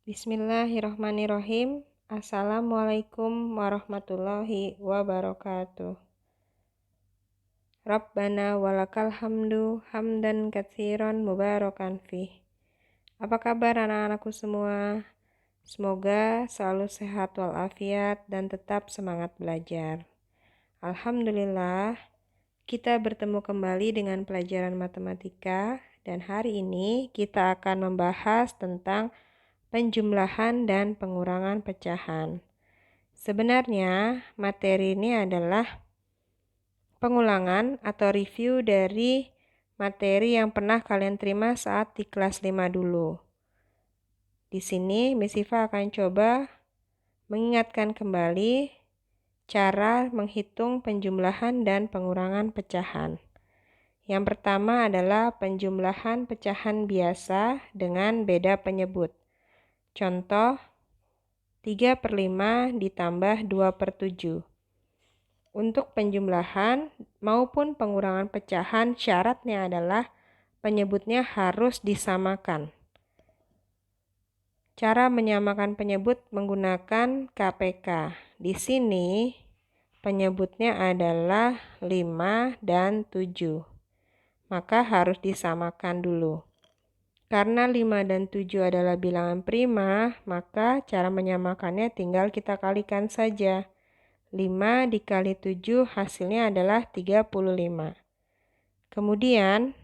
Bismillahirrahmanirrahim. Assalamualaikum warahmatullahi wabarakatuh. Rabbana walakal hamdu hamdan katsiran mubarakan fih. Apa kabar anak-anakku semua? Semoga selalu sehat walafiat dan tetap semangat belajar. Alhamdulillah, kita bertemu kembali dengan pelajaran matematika dan hari ini kita akan membahas tentang penjumlahan dan pengurangan pecahan. Sebenarnya, materi ini adalah pengulangan atau review dari materi yang pernah kalian terima saat di kelas 5 dulu. Di sini, Miss Siva akan coba mengingatkan kembali cara menghitung penjumlahan dan pengurangan pecahan. Yang pertama adalah penjumlahan pecahan biasa dengan beda penyebut. Contoh, 3/5 ditambah 2/7. Untuk penjumlahan maupun pengurangan pecahan, syaratnya adalah penyebutnya harus disamakan. Cara menyamakan penyebut menggunakan KPK. Di sini penyebutnya adalah 5 dan 7. Maka harus disamakan dulu. Karena 5 dan 7 adalah bilangan prima, maka cara menyamakannya tinggal kita kalikan saja. 5 dikali 7 hasilnya adalah 35. Kemudian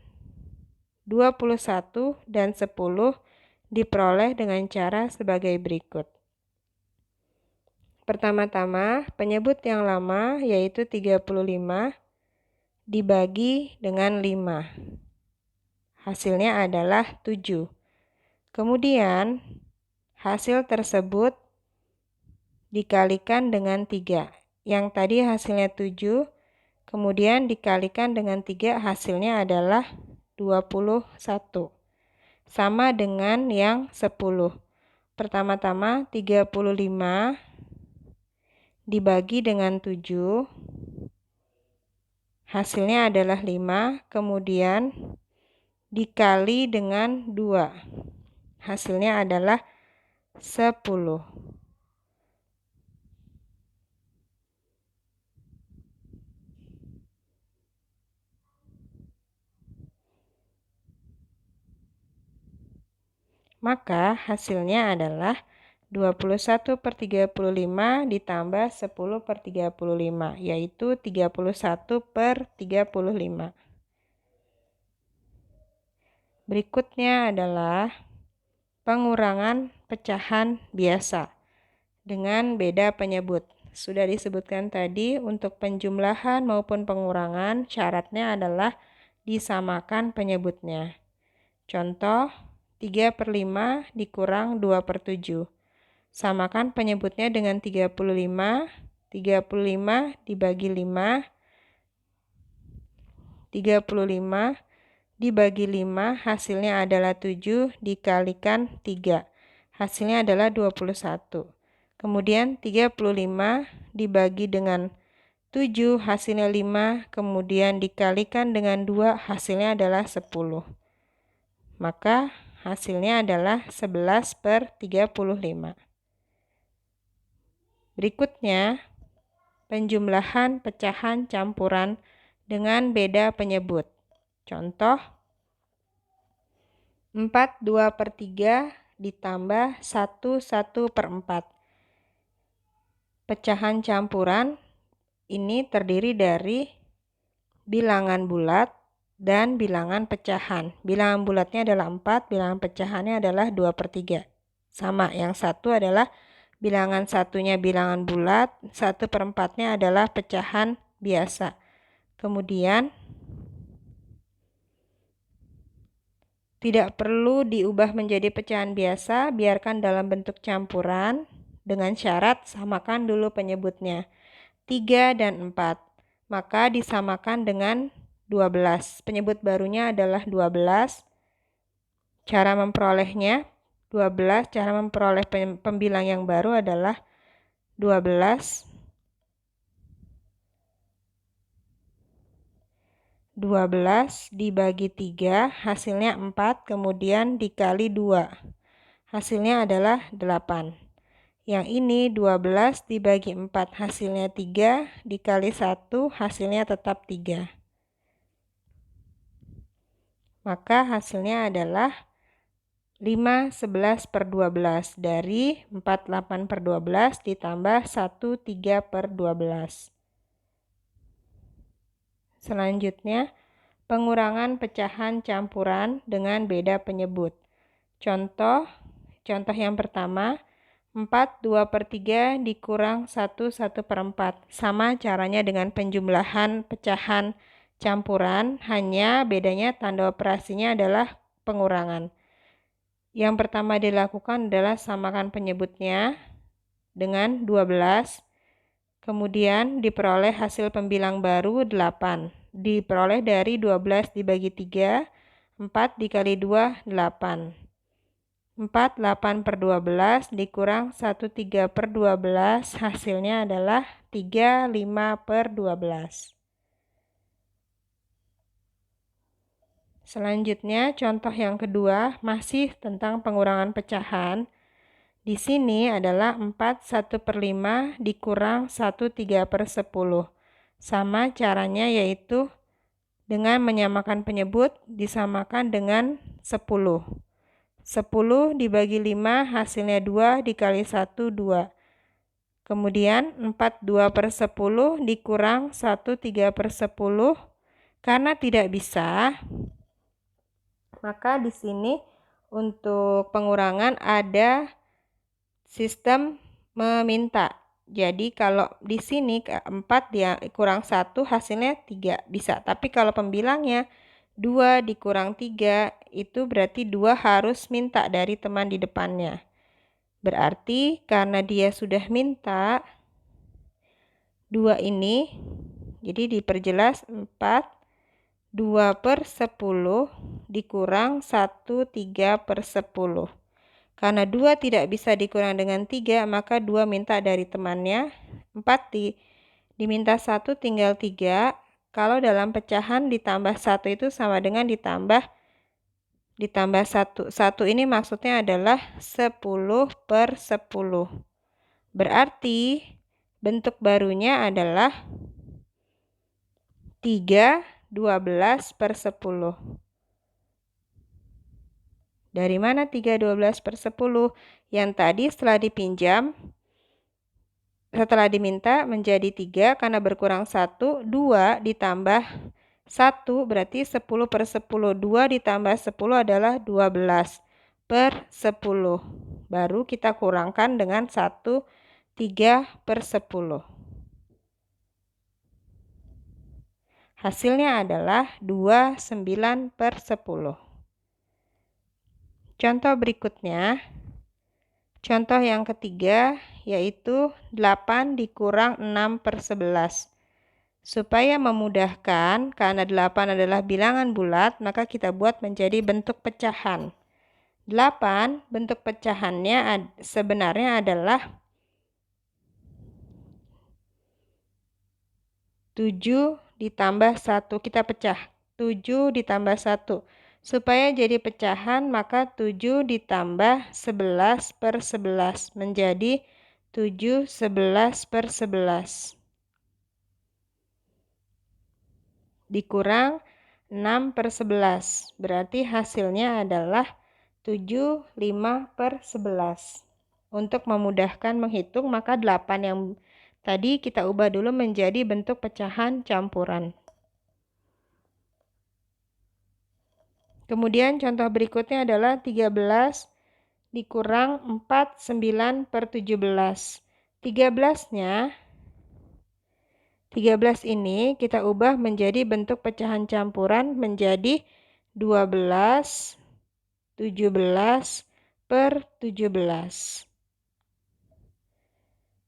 21 dan 10 diperoleh dengan cara sebagai berikut. Pertama-tama, penyebut yang lama yaitu 35 dibagi dengan 5. Hasilnya adalah 7. Kemudian, hasil tersebut dikalikan dengan 3. Yang tadi hasilnya 7, kemudian dikalikan dengan 3 hasilnya adalah 21. Sama dengan yang 10. Pertama-tama 35 dibagi dengan 7. Hasilnya adalah 5, kemudian dikali dengan 2. Hasilnya adalah 10. Maka hasilnya adalah 21/35 ditambah 10/35, yaitu 31/35. Berikutnya adalah pengurangan pecahan biasa dengan beda penyebut. Sudah disebutkan tadi, untuk penjumlahan maupun pengurangan syaratnya adalah disamakan penyebutnya. Contoh, 3/5 dikurang 2/7. Samakan penyebutnya dengan 35. 35 dibagi 5. 35 dibagi 5 hasilnya adalah 7 dikalikan 3. Hasilnya adalah 21. Kemudian 35 dibagi dengan 7 hasilnya 5. Kemudian dikalikan dengan 2 hasilnya adalah 10. Maka hasilnya adalah 11/35. Berikutnya, penjumlahan pecahan campuran dengan beda penyebut. Contoh, 4 2/3 ditambah 1 1/4. Pecahan campuran ini terdiri dari bilangan bulat dan bilangan pecahan. Bilangan bulatnya adalah 4, bilangan pecahannya adalah 2/3. Sama, yang satu adalah bilangan satunya bilangan bulat, 1/4-nya adalah pecahan biasa. Kemudian, tidak perlu diubah menjadi pecahan biasa, biarkan dalam bentuk campuran dengan syarat samakan dulu penyebutnya. 3 dan 4. Maka disamakan dengan 12. Penyebut barunya adalah 12. Cara memperolehnya 12. Cara memperoleh pembilang yang baru adalah 12. 12 dibagi 3 hasilnya 4, kemudian dikali 2. hasilnya adalah 8. Yang ini 12 dibagi 4 hasilnya 3, dikali 1 hasilnya tetap 3. Maka hasilnya adalah 5 11 per 12 dari 4 8 per 12 ditambah 1 3 per 12. Selanjutnya, pengurangan pecahan campuran dengan beda penyebut. Contoh yang pertama, 4 2 per 3 dikurang 1 1 per 4. Sama caranya dengan penjumlahan pecahan campuran, hanya bedanya tanda operasinya adalah pengurangan. Yang pertama dilakukan adalah samakan penyebutnya dengan 12. Kemudian diperoleh hasil pembilang baru 8. Diperoleh dari 12 dibagi 3, 4 dikali 2, 8. 4 8 per 12 dikurang 1 3 per 12 hasilnya adalah 3 5 per 12. Selanjutnya contoh yang kedua masih tentang pengurangan pecahan. Di sini adalah 4 1 per 5 dikurang 1 3 per 10. Sama caranya yaitu dengan menyamakan penyebut disamakan dengan 10. 10 dibagi 5 hasilnya 2 dikali 1 2. Kemudian 4 2 per 10 dikurang 1 3 per 10. Karena tidak bisa, maka di sini untuk pengurangan ada sistem meminta. Jadi kalau di sini 4 dia kurang 1 hasilnya 3 bisa. Tapi kalau pembilangnya 2 dikurang 3 itu berarti 2 harus minta dari teman di depannya. Berarti karena dia sudah minta 2 ini, jadi diperjelas 4 2 per 10 dikurang 1 3 per 10. Karena 2 tidak bisa dikurang dengan 3, maka 2 minta dari temannya. 4 diminta 1 tinggal 3. Kalau dalam pecahan ditambah 1 itu sama dengan ditambah 1. 1 ini maksudnya adalah 10 per 10. Berarti bentuk barunya adalah 3 12 per 10. Dari mana 3 12 per 10? Yang tadi setelah dipinjam, setelah diminta menjadi 3 karena berkurang 1, 2 ditambah 1 berarti 10 per 10. 2 ditambah 10 adalah 12 per 10. Baru kita kurangkan dengan 1 3 per 10. Hasilnya adalah 2 9 per 10. Contoh berikutnya, contoh yang ketiga yaitu 8 dikurang 6 per 11. Supaya memudahkan, karena 8 adalah bilangan bulat, maka kita buat menjadi bentuk pecahan. 8 bentuk pecahannya sebenarnya adalah 7 ditambah 1. Kita pecah. 7 ditambah 1. Supaya jadi pecahan, maka 7 ditambah 11 per 11 menjadi 7 11 per 11. Dikurang 6 per 11. Berarti hasilnya adalah 7 5 per 11. Untuk memudahkan menghitung, maka 8 yang tadi kita ubah dulu menjadi bentuk pecahan campuran. Kemudian contoh berikutnya adalah 13 dikurang 4 9 per 17. 13 ini kita ubah menjadi bentuk pecahan campuran menjadi 12 17 per 17.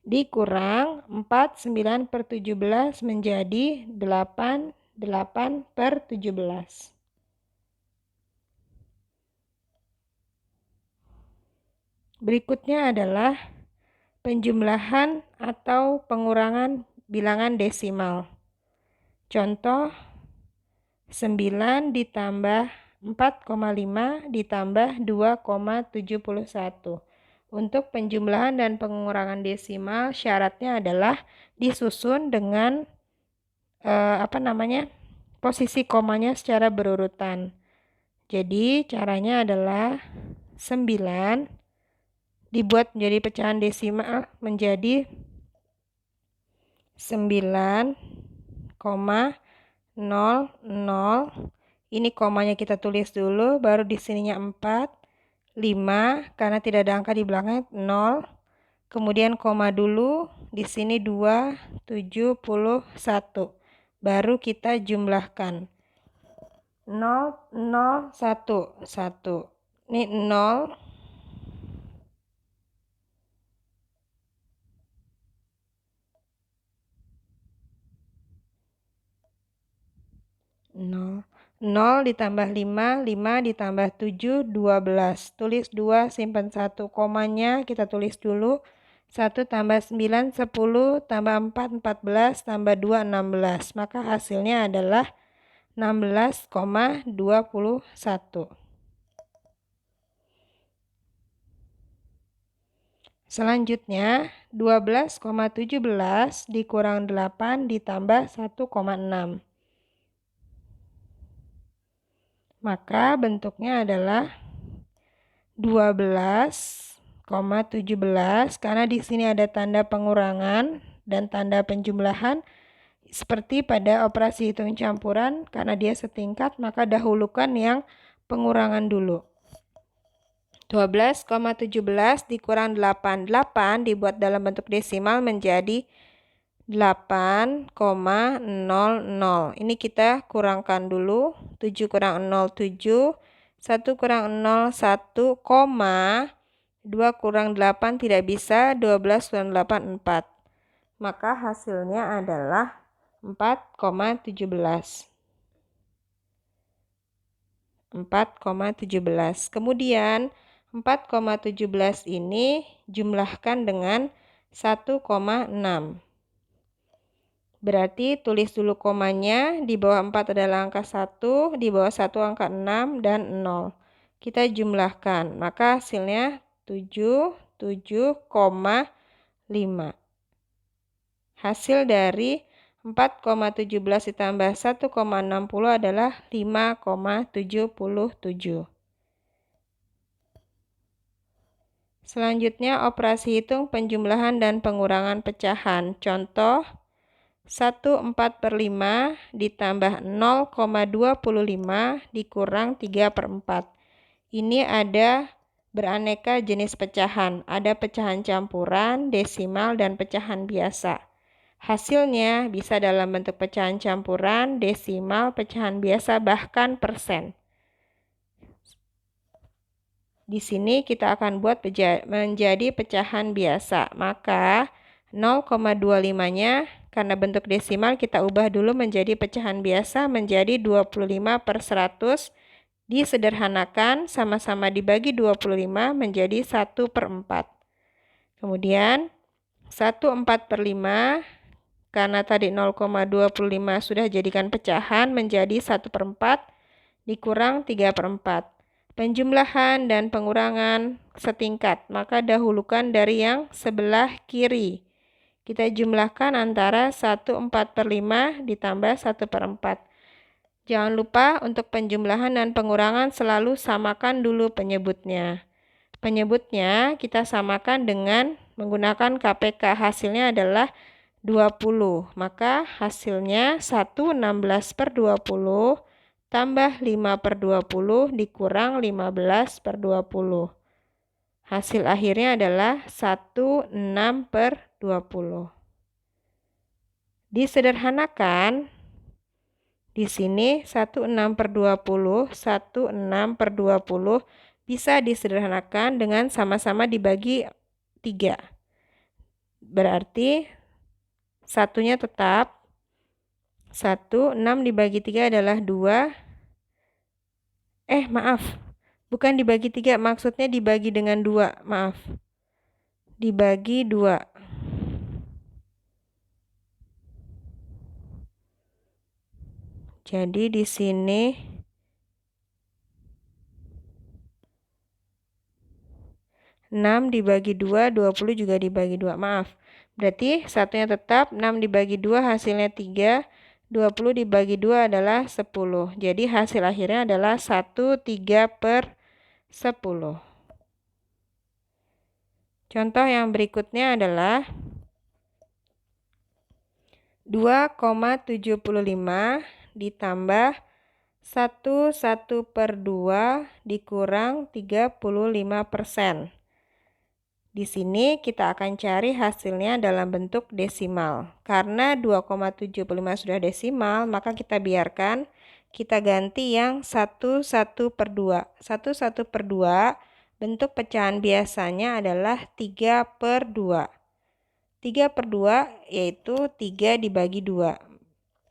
Dikurang 4 9 per 17 menjadi 8 8 per 17. Berikutnya adalah penjumlahan atau pengurangan bilangan desimal. Contoh 9 ditambah 4,5 ditambah 2,71. Untuk penjumlahan dan pengurangan desimal, syaratnya adalah disusun dengan posisi komanya secara berurutan. Jadi caranya adalah 9 dibuat menjadi pecahan desimal menjadi 9,00. Ini komanya kita tulis dulu, baru di sininya 4, 5 karena tidak ada angka di belakangnya 0. Kemudian koma dulu, di sini 2, 71. Baru kita jumlahkan. 0, 0, 1, 1. Ini 0. 0 ditambah 5, 5 ditambah 7, 12. Tulis 2, simpan 1. Komanya kita tulis dulu. 1 tambah 9, 10, tambah 4, 14, tambah 2, 16. Maka hasilnya adalah 16,21. Selanjutnya, 12,17 dikurang 8 ditambah 1,6. Maka bentuknya adalah 12,17 karena di sini ada tanda pengurangan dan tanda penjumlahan. Seperti pada operasi hitung campuran, karena dia setingkat, maka dahulukan yang pengurangan dulu. 12,17 dikurang 8. 8 dibuat dalam bentuk desimal menjadi 8,00. Ini kita kurangkan dulu. 7 kurang 0, 7. 1 kurang 0, 1, 2 kurang 8 tidak bisa. 12 kurang 8, 4. Maka hasilnya adalah 4,17. 4,17. Kemudian 4,17 ini jumlahkan dengan 1,6. Berarti tulis dulu komanya, di bawah 4 adalah angka 1, di bawah 1 angka 6 dan 0. Kita jumlahkan, maka hasilnya 7,5. Hasil dari 4,17 ditambah 1,60 adalah 5,77. Selanjutnya operasi hitung penjumlahan dan pengurangan pecahan. Contoh 1/4/5 ditambah 0,25 dikurang 3/4. Ini ada beraneka jenis pecahan. Ada pecahan campuran, desimal, dan pecahan biasa. Hasilnya bisa dalam bentuk pecahan campuran, desimal, pecahan biasa, bahkan persen. Di sini kita akan buat menjadi pecahan biasa. Maka 0,25-nya karena bentuk desimal kita ubah dulu menjadi pecahan biasa menjadi 25/100. Disederhanakan sama-sama dibagi 25 menjadi 1/4. Kemudian 1/4/5 karena tadi 0,25 sudah jadikan pecahan menjadi 1/4 dikurang 3/4. Penjumlahan dan pengurangan setingkat, maka dahulukan dari yang sebelah kiri. Kita jumlahkan antara 1/4/5 ditambah 1/4. Jangan lupa untuk penjumlahan dan pengurangan selalu samakan dulu penyebutnya. Penyebutnya kita samakan dengan menggunakan KPK. Hasilnya adalah 20. Maka hasilnya 1/16/20 tambah 5/20 dikurang 15/20. Hasil akhirnya adalah 1/6/20. Disederhanakan, di sini 1/6/20, 1/6/20 bisa disederhanakan dengan sama-sama dibagi 3. Berarti satunya tetap 1, 6 dibagi 3 adalah 2. Maaf. Bukan dibagi 3, maksudnya dibagi dengan 2. Maaf. Dibagi 2. Jadi di sini 6 dibagi 2, 20 juga dibagi 2. Maaf. Berarti satunya tetap, 6 dibagi 2 hasilnya 3, 20 dibagi 2 adalah 10. Jadi hasil akhirnya adalah 1/3/10. Contoh yang berikutnya adalah 2,75 ditambah 1/2 dikurang 35%. Di sini kita akan cari hasilnya dalam bentuk desimal. Karena 2,75 sudah desimal, maka kita biarkan kita ganti yang 1/2. 1/2 bentuk pecahan biasanya adalah 3/2. 3/2 yaitu 3 dibagi 2.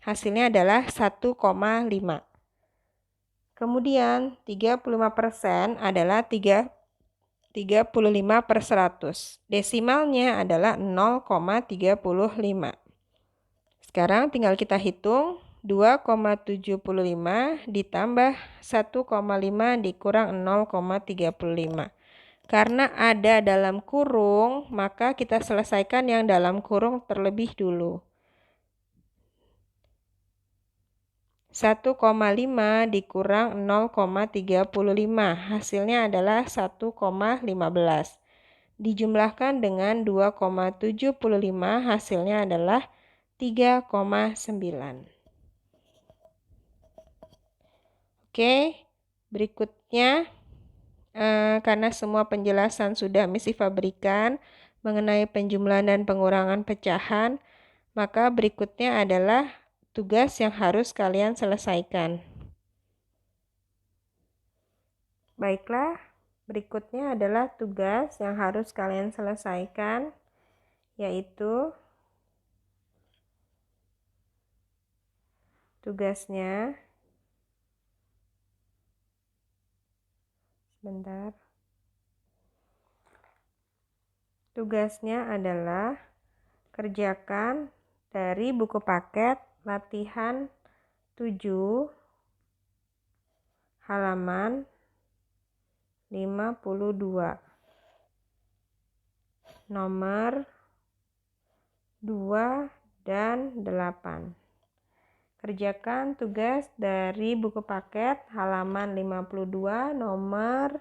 Hasilnya adalah 1,5. Kemudian 35% adalah 35/100. Desimalnya adalah 0,35. Sekarang tinggal kita hitung 2,75 ditambah 1,5 dikurang 0,35. Karena ada dalam kurung, maka kita selesaikan yang dalam kurung terlebih dulu. 1,5 dikurang 0,35. Hasilnya adalah 1,15. Dijumlahkan dengan 2,75, hasilnya adalah 3,9. Oke, berikutnya karena semua penjelasan sudah Miss Iva berikan mengenai penjumlahan dan pengurangan pecahan, maka berikutnya adalah tugas yang harus kalian selesaikan. Baiklah, berikutnya adalah tugas yang harus kalian selesaikan, yaitu tugasnya Tugasnya adalah kerjakan dari buku paket latihan 7 halaman 52. Nomor 2 dan 8. Kerjakan tugas dari buku paket halaman 52 nomor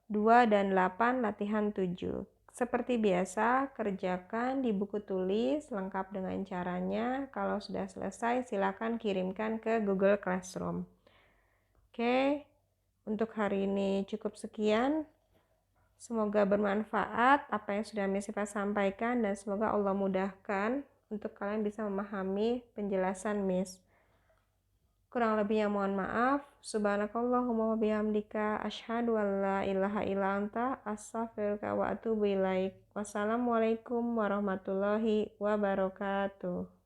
2 dan 8 latihan 7. Seperti biasa, kerjakan di buku tulis lengkap dengan caranya. Kalau sudah selesai, silakan kirimkan ke Google Classroom. Oke, untuk hari ini cukup sekian. Semoga bermanfaat apa yang sudah Miss Iva sampaikan dan semoga Allah mudahkan untuk kalian bisa memahami penjelasan Miss. Kurang lebihnya mohon maaf. Subhanakallahumma wa bihamdika asyhadu an la ilaha illa anta astaghfiruka wa atubu ilaik. Wassalamualaikum warahmatullahi wabarakatuh.